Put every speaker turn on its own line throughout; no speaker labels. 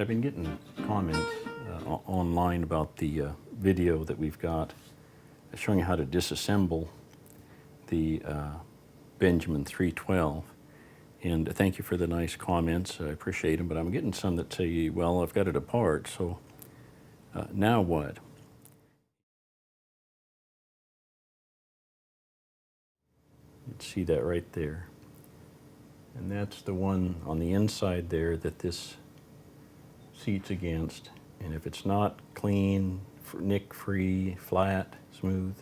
I've been getting comments online about the video that we've got showing how to disassemble the Benjamin 312. And thank you for the nice comments. I appreciate them, but I'm getting some that say, well, I've got it apart, so now what? You can see that right there. And that's the one on the inside there that this seats against. And if it's not clean, nick-free, flat, smooth,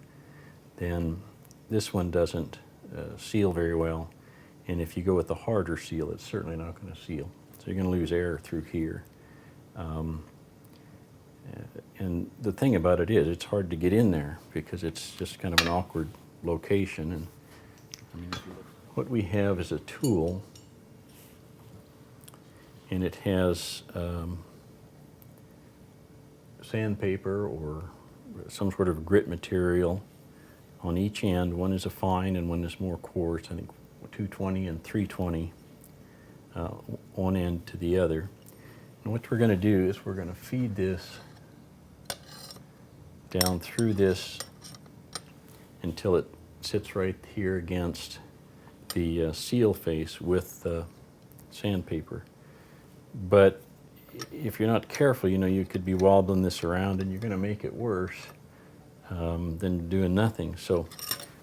then this one doesn't seal very well. And if you go with the harder seal, it's certainly not going to seal. So you're going to lose air through here. And the thing about it is, it's hard to get in there because it's just kind of an awkward location. And I mean, what we have is a tool, and it has sandpaper or some sort of grit material on each end. One is a fine and one is more coarse, I think 220 and 320, one end to the other. And what we're going to do is we're going to feed this down through this until it sits right here against the seal face with the sandpaper. But if you're not careful, you know, you could be wobbling this around and you're going to make it worse than doing nothing. So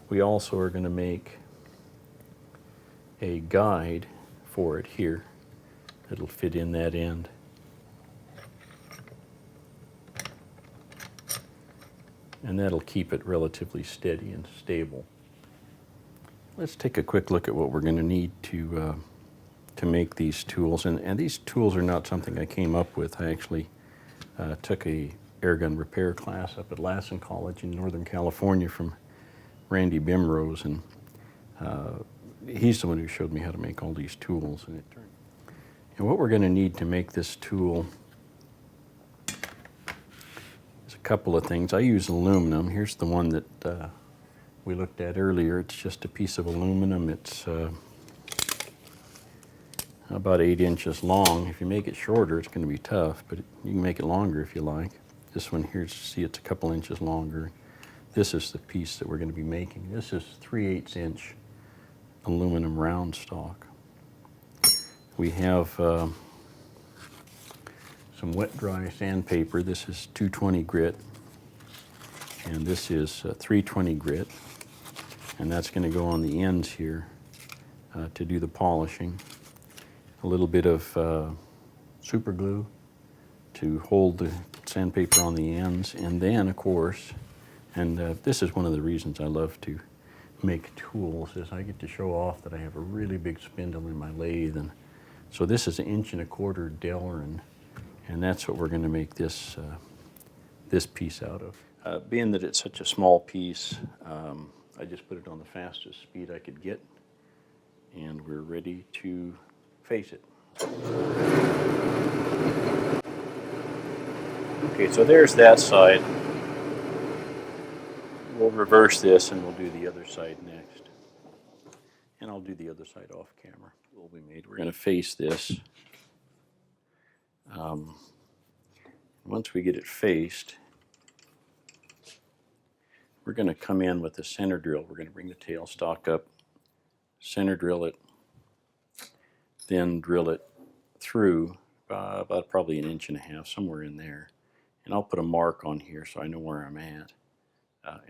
we also are going to make a guide for it here that'll fit in that end. And that'll keep it relatively steady and stable. Let's take a quick look at what we're going to need to make these tools. And these tools are not something I came up with. I actually took a airgun repair class up at Lassen College in Northern California from Randy Bimrose, and he's the one who showed me how to make all these tools. And what we're going to need to make this tool is a couple of things. I use aluminum. Here's the one that we looked at earlier. It's just a piece of aluminum. It's about 8 inches long. If you make it shorter, it's going to be tough, but you can make it longer if you like. This one here, see, it's a couple inches longer. This is the piece that we're going to be making. This is 3/8 inch aluminum round stock. We have some wet dry sandpaper. This is 220 grit, and this is 320 grit, and that's going to go on the ends here to do the polishing. A little bit of super glue to hold the sandpaper on the ends, and then of course, and this is one of the reasons I love to make tools, is I get to show off that I have a really big spindle in my lathe. And so this is 1 1/4 Delrin, and that's what we're going to make this this piece out of. Being that it's such a small piece, I just put it on the fastest speed I could get, and we're ready to face it. Okay, so there's that side. We'll reverse this and we'll do the other side next. And I'll do the other side off camera. We're going to face this. Once we get it faced, we're going to come in with the center drill. We're going to bring the tailstock up, center drill it, then drill it through about probably 1.5 inches, somewhere in there. And I'll put a mark on here so I know where I'm at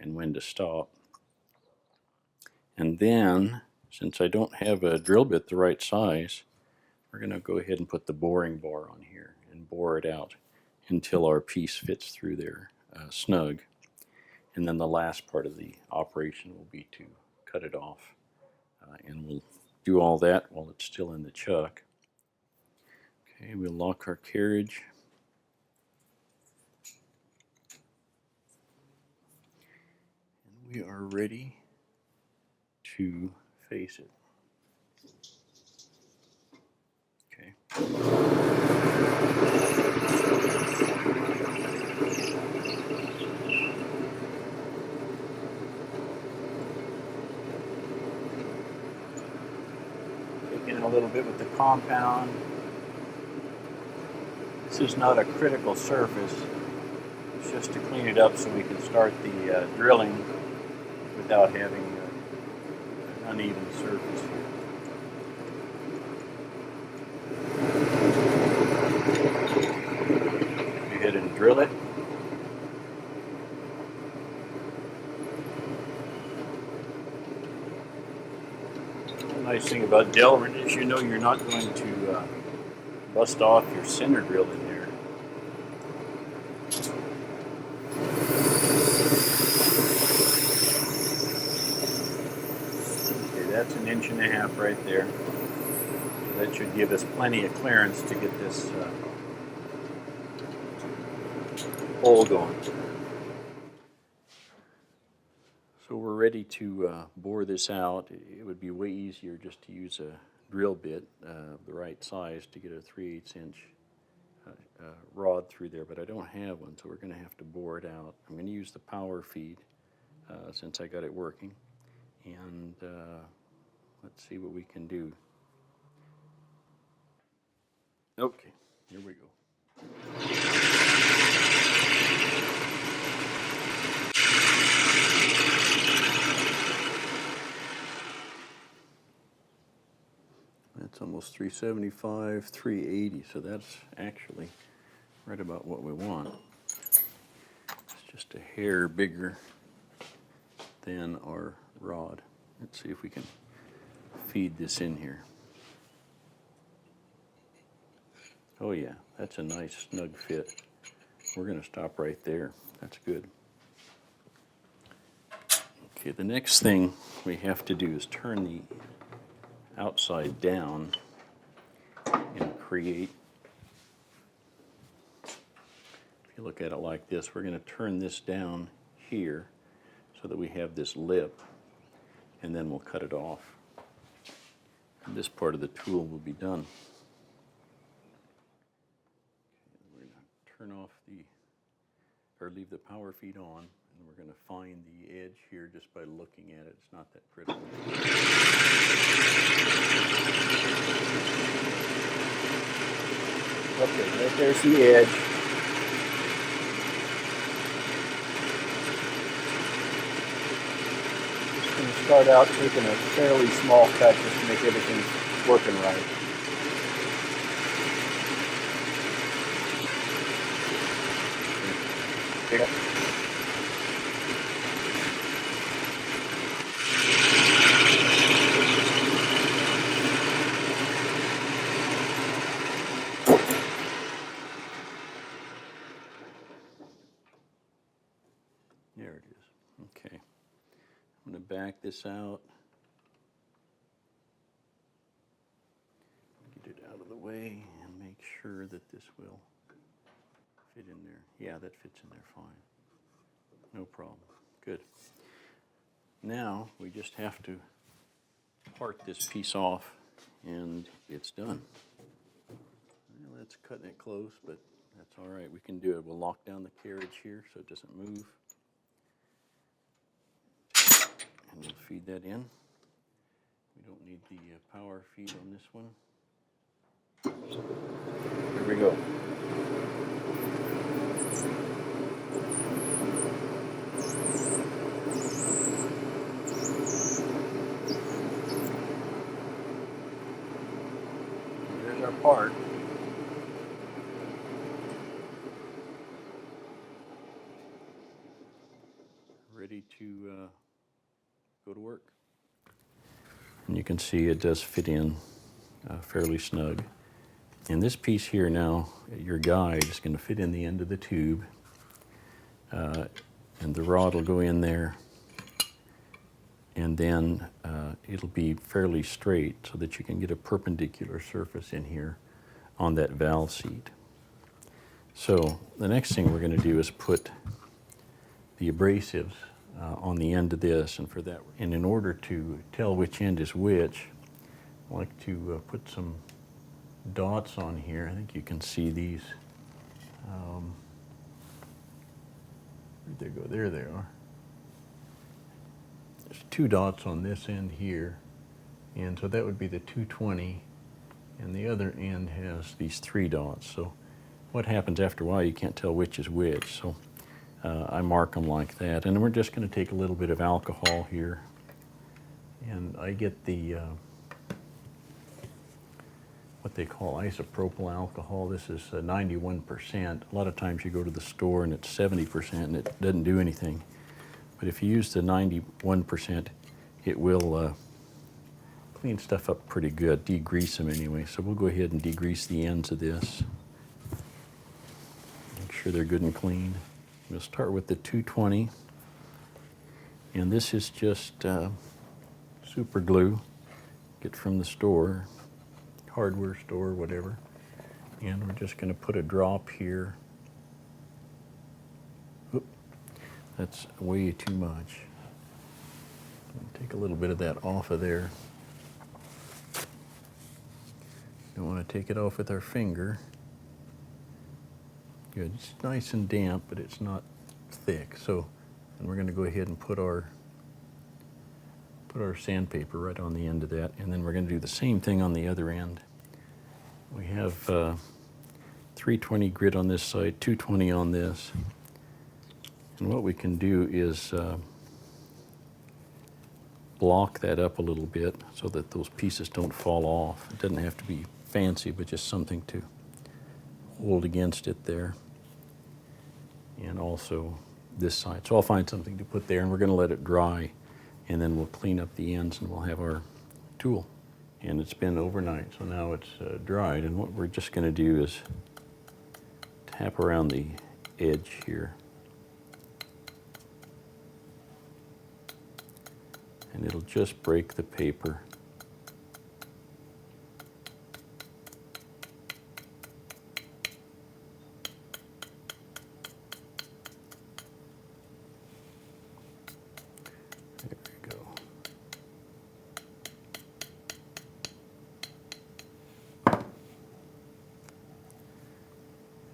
and when to stop. And then, since I don't have a drill bit the right size, we're going to go ahead and put the boring bar on here and bore it out until our piece fits through there snug. And then the last part of the operation will be to cut it off. And we'll do all that while it's still in the chuck. Okay, we'll lock our carriage. And we are ready to face it. Okay. Take in a little bit with the compound. This is not a critical surface. It's just to clean it up so we can start the drilling without having an uneven surface here. Go ahead and drill it. The nice thing about Delrin is you know you're not going to bust off your center drill in there. Okay, that's 1.5 inches right there. So that should give us plenty of clearance to get this hole going. So we're ready to bore this out. It would be way easier just to use a drill bit the right size to get a 3/8 inch rod through there, but I don't have one, so we're going to have to bore it out. I'm going to use the power feed since I got it working, and let's see what we can do. Okay, here we go. That's almost 375, 380, so that's actually right about what we want. It's just a hair bigger than our rod. Let's see if we can feed this in here. Oh yeah, that's a nice snug fit. We're going to stop right there. That's good. Okay, the next thing we have to do is turn the outside down and create, if you look at it like this, we're going to turn this down here so that we have this lip, and then we'll cut it off. And this part of the tool will be done. We're going to turn off or leave the power feed on, and we're going to find the edge here just by looking at it. It's not that critical. Okay, right there's the edge. Just going to start out taking a fairly small cut just to make everything working right. Yeah. There it is. Okay. I'm going to back this out. Get it out of the way and make sure that this will fit in there. Yeah, that fits in there fine. No problem. Good. Now we just have to part this piece off and it's done. Well, that's cutting it close, but that's all right. We can do it. We'll lock down the carriage here so it doesn't move. And we'll feed that in. We don't need the power feed on this one. Here we go. There's our part. Ready to go to work. And you can see it does fit in fairly snug. And this piece here now, your guide is going to fit in the end of the tube, and the rod will go in there, and then it'll be fairly straight so that you can get a perpendicular surface in here on that valve seat. So the next thing we're going to do is put the abrasives on the end of this, and for that, and in order to tell which end is which, I like to put some dots on here. I think you can see these. Where'd they go? There they are. There's 2 dots on this end here, and so that would be the 220, and the other end has these 3 dots. So what happens after a while, you can't tell which is which. So I mark them like that. And then we're just going to take a little bit of alcohol here. And I get the what they call isopropyl alcohol. This is 91%. A lot of times you go to the store and it's 70% and it doesn't do anything. But if you use the 91%, it will clean stuff up pretty good, degrease them anyway. So we'll go ahead and degrease the ends of this. Make sure they're good and clean. We'll start with the 220. And this is just super glue. Get from the store, hardware store, whatever. And we're just going to put a drop here. Oop, that's way too much. Take a little bit of that off of there. Don't want to take it off with our finger. Good. It's nice and damp, but it's not thick. So, and we're going to go ahead and put our sandpaper right on the end of that, and then we're going to do the same thing on the other end. We have 320 grit on this side, 220 on this. And what we can do is block that up a little bit so that those pieces don't fall off. It doesn't have to be fancy, but just something to hold against it there. And also this side. So I'll find something to put there, and we're going to let it dry, and then we'll clean up the ends and we'll have our tool. And it's been overnight, so now it's dried. And what we're just going to do is tap around the edge here. And it'll just break the paper. There we go.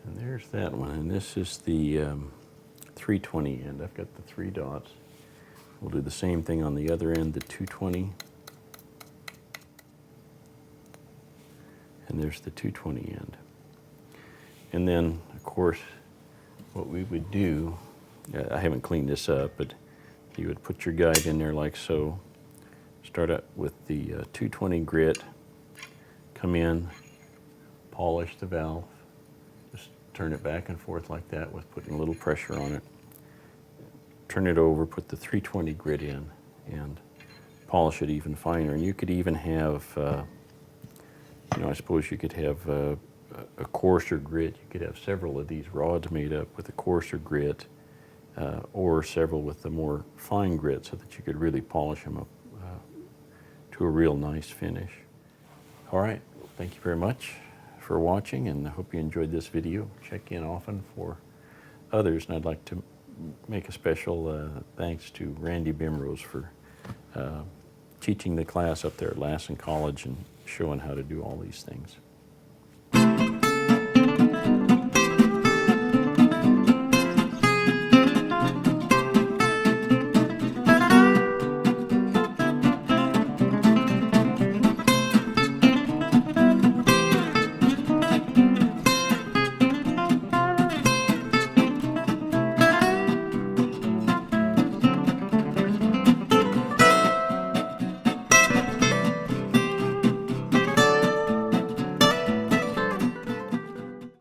And there's that one. And this is the 320 end. I've got the 3 dots. We'll do the same thing on the other end, the 220. And there's the 220 end. And then, of course, what we would do, I haven't cleaned this up, but you would put your guide in there like so. Start up with the 220 grit, come in, polish the valve, just turn it back and forth like that with putting a little pressure on it. Turn it over, put the 320 grit in, and polish it even finer. And you could even have, I suppose you could have a coarser grit. You could have several of these rods made up with a coarser grit, or several with the more fine grit, so that you could really polish them up to a real nice finish. All right, thank you very much for watching, and I hope you enjoyed this video. Check in often for others, and I'd like to make a special thanks to Randy Bimrose for teaching the class up there at Lassen College and showing how to do all these things.